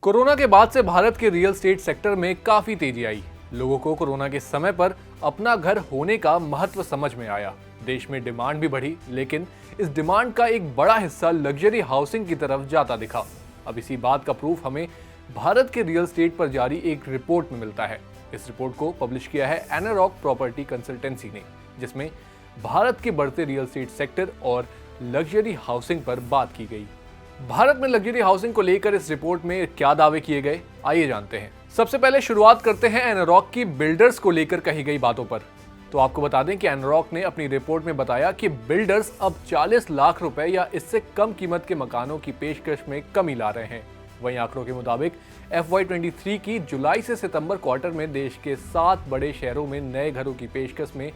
Corona के बाद से भारत के रियल एस्टेट सेक्टर में काफी तेजी आई। लोगों को कोरोना के समय पर अपना घर होने का महत्व समझ में आया। देश में डिमांड भी बढ़ी, लेकिन इस डिमांड का एक बड़ा हिस्सा लग्जरी हाउसिंग की तरफ जाता दिखा। अब इसी बात का प्रूफ हमें भारत के रियल एस्टेट पर जारी एक रिपोर्ट में मिलता है। इस रिपोर्ट को पब्लिश किया है एनारॉक प्रॉपर्टी कंसल्टेंसी ने, जिसमें भारत के बढ़ते रियल एस्टेट सेक्टर और लग्जरी हाउसिंग पर बात की गई। भारत में लग्जरी हाउसिंग को लेकर इस रिपोर्ट में क्या दावे किए गए, आइए जानते हैं। सबसे पहले शुरुआत करते हैं एनारॉक की बिल्डर्स को लेकर कही गई बातों पर। तो आपको बता दें कि एनारॉक ने अपनी रिपोर्ट में बताया कि बिल्डर्स अब 40 लाख रुपए या इससे कम कीमत के मकानों की पेशकश में कमी ला रहे हैं। वहीं आंकड़ों के मुताबिक FY23 की जुलाई से सितंबर क्वार्टर में देश के 7 बड़े शहरों में नए घरों की पेशकश में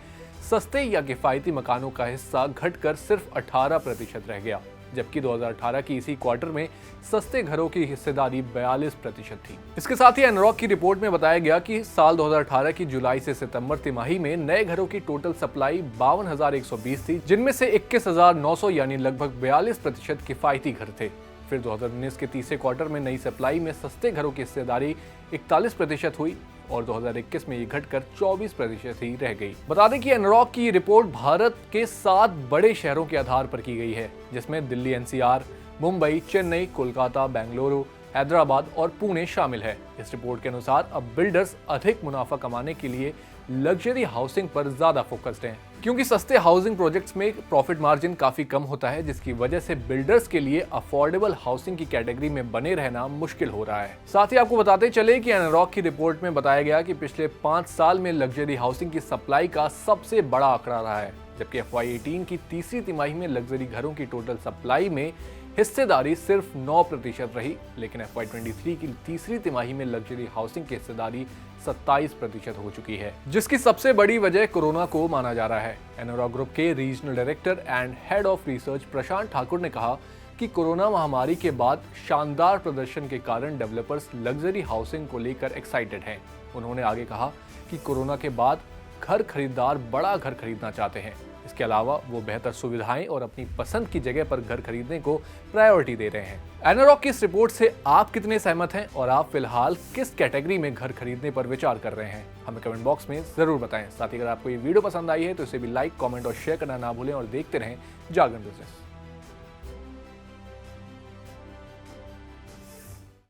सस्ते या किफायती मकानों का हिस्सा घटकर सिर्फ 18% रह गया, जबकि 2018 की इसी क्वार्टर में सस्ते घरों की हिस्सेदारी 42% थी। इसके साथ ही एनारॉक की रिपोर्ट में बताया गया कि साल 2018 की जुलाई से सितंबर तिमाही में नए घरों की टोटल सप्लाई 52,120 थी, जिनमें से 21,900 यानी लगभग 42% किफायती घर थे। फिर 2019 के तीसरे क्वार्टर में नई सप्लाई में सस्ते घरों की हिस्सेदारी 41% हुई और 2021 में ये घटकर 24% ही रह गई। बता दें कि एनारॉक की रिपोर्ट भारत के 7 बड़े शहरों के आधार पर की गई है, जिसमें दिल्ली NCR, मुंबई, चेन्नई, कोलकाता, बेंगलुरु, हैदराबाद और पुणे शामिल है। इस रिपोर्ट के अनुसार अब बिल्डर्स अधिक मुनाफा कमाने के लिए लग्जरी हाउसिंग पर ज्यादा फोकस्ड हैं, क्योंकि सस्ते हाउसिंग प्रोजेक्ट्स में प्रॉफिट मार्जिन काफी कम होता है, जिसकी वजह से बिल्डर्स के लिए अफोर्डेबल हाउसिंग की कैटेगरी में बने रहना मुश्किल हो रहा है। साथ ही आपको बताते चले कि एनारॉक की रिपोर्ट में बताया गया कि पिछले 5 साल में लग्जरी हाउसिंग की सप्लाई का सबसे बड़ा आंकड़ा रहा है, जबकि FY18 की तीसरी तिमाही में लग्जरी घरों की टोटल सप्लाई में हिस्सेदारी सिर्फ 9% रही, लेकिन FY23 की तीसरी तिमाही में लग्जरी हाउसिंग की हिस्सेदारी 27% हो चुकी है, जिसकी सबसे बड़ी वजह कोरोना को माना जा रहा है। एनारॉक ग्रुप के regional director and head of research Prashant Thakur ने कहा कि कोरोना महामारी के बाद शानदार प्रदर्शन के कारण डेवलपर्स लग्जरी हाउसिंग को लेकर एक्साइटेड हैं। उन्होंने आगे कहा कि कोरोना के बाद घर खरीदार बड़ा घर खरीदना चाहते हैं। इसके अलावा वो बेहतर सुविधाएं और अपनी पसंद की जगह पर घर खरीदने को प्रायोरिटी दे रहे हैं। एनारॉक की इस रिपोर्ट से आप कितने सहमत हैं और आप फिलहाल किस कैटेगरी में घर खरीदने पर विचार कर रहे हैं, हमें कमेंट बॉक्स में जरूर बताएं। साथ ही अगर आपको ये वीडियो पसंद आई है तो इसे भी लाइक, कमेंट और शेयर करना ना भूलें और देखते रहें जागरण बिजनेस।